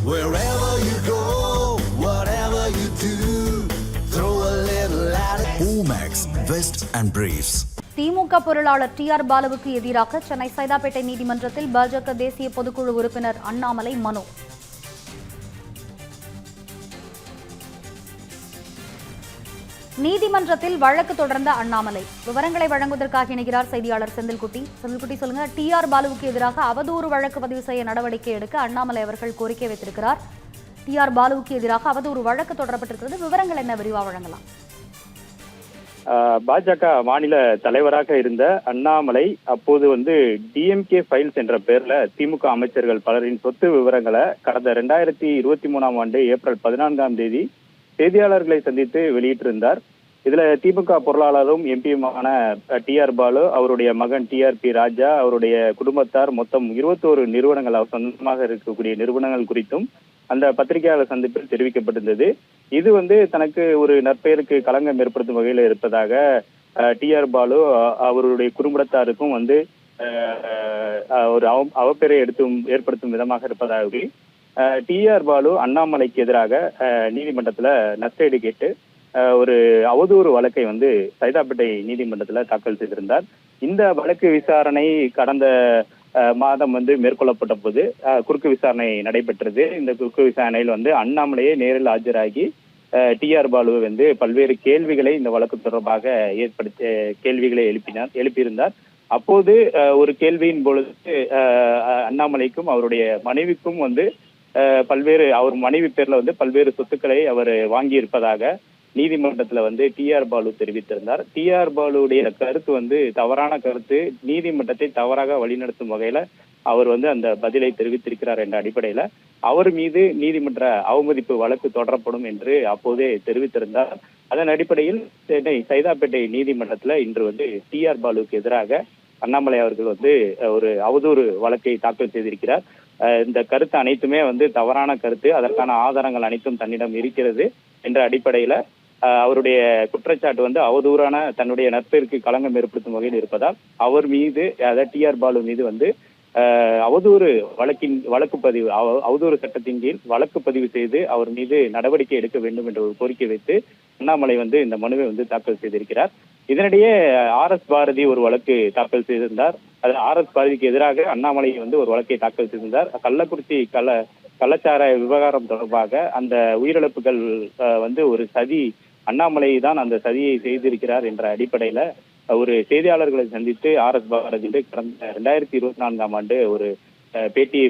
Wherever you go, whatever you do, throw a little at it. Omax, Vest and Briefs. திமுக பொருளாளர் TR. பாலுவுக்கு எதிராக சென்னை சைதாப்பேட்டை நீதிமன்றத்தில் பாஜக தேசிய பொதுக்குழு உறுப்பினர் அண்ணாமலை மனு. நீதிமன்றத்தில் வழக்கு தொடர்ந்த அண்ணாமலை விவரங்களை வழங்குவதற்காக இணைகிறார் செய்தியாளர் செந்தில்குட்டி. செந்தில்குட்டி, சொல்லுங்க. டி.ஆர். பாலுவுக்கு எதிராக அவதூறு வழக்கு பதிவு செய்ய நடவடிக்கை எடுக்க அண்ணாமலை அவர்கள் கோரிக்கை வைத்திருக்கிறார். டி.ஆர். பாலுவுக்கு எதிராக அவதூறு வழக்கு தொடரப்பட்டிருக்கிறது. விவரங்கள் என்ன, விரிவாக வழங்கலாம். பாஜக மாநில தலைவராக இருந்த அண்ணாமலை அப்போது டிஎம்கே ஃபைல்ஸ் என்ற பெயர்ல திமுக அமைச்சர்கள் பலரின் சொத்து விவரங்களை கடந்த 2023ஆம் ஆண்டு ஏப்ரல் 14ஆம் தேதி செய்தியாளர்களை சந்தித்து வெளியிட்டிருந்தார். இதுல திமுக பொருளாளரும் எம்பியுமான டி.ஆர். பாலு, அவருடைய மகன் டி.ஆர்.பி. ராஜா, அவருடைய குடும்பத்தார் மொத்தம் 21 நிறுவனங்கள், அவர் சொந்தமாக இருக்கக்கூடிய நிறுவனங்கள் குறித்தும் அந்த பத்திரிகையாளர் சந்திப்பில் தெரிவிக்கப்பட்டிருந்தது. இது தனக்கு ஒரு நற்பெயருக்கு களங்கம் ஏற்படுத்தும் வகையில் இருப்பதாக டி.ஆர். பாலு அவருடைய குடும்பத்தாருக்கும் ஒரு அவப்பெயரை ஏற்படுத்தும் விதமாக இருப்பதாக டி.ஆர். பாலு அண்ணாமலைக்கு எதிராக நீதிமன்றத்துல நஷ்டஈடு கேட்டு ஒரு அவதூறு வழக்கை சைதாப்பேட்டை நீதிமன்றத்துல தாக்கல் செய்திருந்தார். இந்த வழக்கு விசாரணை கடந்த மாதம் மேற்கொள்ளப்பட்ட போது குறுக்கு விசாரணை நடைபெற்றது. இந்த குறுக்கு விசாரணையில் அண்ணாமலையே நேரில் ஆஜராகி டி.ஆர். பாலு பல்வேறு கேள்விகளை இந்த வழக்கு தொடர்பாக கேள்விகளை எழுப்பியிருந்தார். அப்போது ஒரு கேள்வியின் பொழுது அண்ணாமலைக்கும் அவருடைய மனைவிக்கும் பல்வேறு அவர் மனைவி பேர்ல பல்வேறு சொத்துக்களை அவர் வாங்கி இருப்பதாக நீதிமன்றத்துல டி.ஆர். பாலு தெரிவித்திருந்தார். டி.ஆர். பாலுடைய கருத்து தவறான கருத்து, நீதிமன்றத்தை தவறாக வழிநடத்தும் வகையில அவர் அந்த பதிலை தெரிவித்திருக்கிறார் என்ற அடிப்படையில அவர் மீது நீதிமன்ற அவமதிப்பு வழக்கு தொடரப்படும் என்று அப்போதே தெரிவித்திருந்தார். அதன் அடிப்படையில் சென்னை சைதாப்பேட்டை நீதிமன்றத்துல இன்று டி.ஆர். பாலுக்கு எதிராக அண்ணாமலை அவர்கள் ஒரு அவதூறு வழக்கை தாக்கல் செய்திருக்கிறார். இந்த கருத்து அனைத்துமே தவறான கருத்து, அதற்கான ஆதாரங்கள் அனைத்தும் தன்னிடம் இருக்கிறது என்ற அடிப்படையில அவருடைய குற்றச்சாட்டு அவதூறான, தன்னுடைய நற்பெயருக்கு களங்கம் ஏற்படுத்தும் வகையில் இருப்பதால் அவர் மீது, அதாவது டி.ஆர். பாலு மீது அவதூறு வழக்கு பதிவு, அவதூறு சட்டத்தின் கீழ் வழக்கு பதிவு செய்து அவர் மீது நடவடிக்கை எடுக்க வேண்டும் என்ற ஒரு கோரிக்கை வைத்து அண்ணாமலை இந்த மனுவை தாக்கல் செய்திருக்கிறார். இதனிடையே ஆர்.எஸ். பாரதி ஒரு வழக்கு தாக்கல் செய்திருந்தார். அது ஆர்.எஸ். பாரதிக்கு எதிராக அண்ணாமலை ஒரு வழக்கை தாக்கல் செய்திருந்தார். கள்ளக்குறிச்சி கள்ளச்சார விவகாரம் தொடர்பாக அந்த உயிரிழப்புகள் ஒரு சதி, அண்ணாமலை தான் அந்த சதியை செய்திருக்கிறார் என்ற அடிப்படையில ஒரு செய்தியாளர்களை சந்தித்து ஆர்.எஸ். பாரதி கடந்த 2024ஆம் ஆண்டு ஒரு பேட்டியை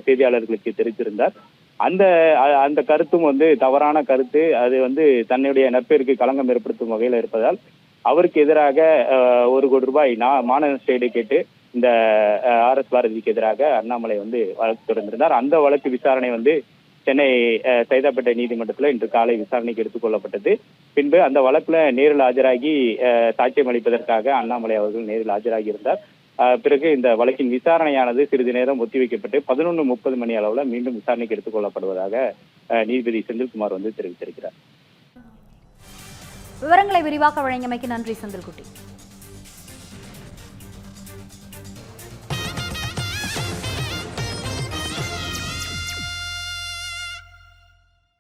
செய்தியாளர்களுக்கு தெரிவித்திருந்தார். அந்த கருத்தும் தவறான கருத்து, அது தன்னுடைய நற்பெயருக்கு களங்கம் ஏற்படுத்தும் வகையில இருப்பதால் அவருக்கு எதிராக 1 கோடி ரூபாய் மான நஷ்டஈடு கேட்டு இந்த ஆர்.எஸ். பாரதிக்கு எதிராக அண்ணாமலை வழக்கு தொடர்ந்திருந்தார். அந்த வழக்கு விசாரணை சென்னை சைதாப்பேட்டை நீதிமன்றத்துல இன்று காலை விசாரணைக்கு எடுத்துக் கொள்ளப்பட்டது. பின்பு அந்த வழக்குல நேரில் ஆஜராகி சாட்சியம் அளிப்பதற்காக அண்ணாமலை அவர்கள் நேரில் ஆஜராகி இருந்தார். பிறகு இந்த வழக்கின் விசாரணையானது சிறிது நேரம் ஒத்திவைக்கப்பட்டு 11:30 மணி அளவுல மீண்டும் விசாரணைக்கு எடுத்துக் கொள்ளப்படுவதாக நீதிபதி செந்தில்குமார் தெரிவித்திருக்கிறார். விவரங்களை விரிவாக வழங்கியமைக்கு நன்றி செந்தில்குட்டி.